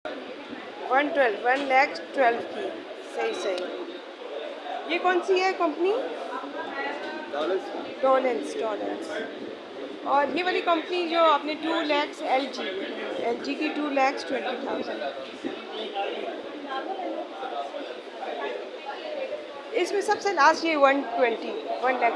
112, 1,12,000 की। सही सही। ये कौन सी है कंपनी? डॉलेंस, डॉलेंस। और ये वाली कंपनी जो आपने 2 lakhs, LG, LG की 2,20,000। इसमें सबसे लास्ट ये 120, 1 लाख।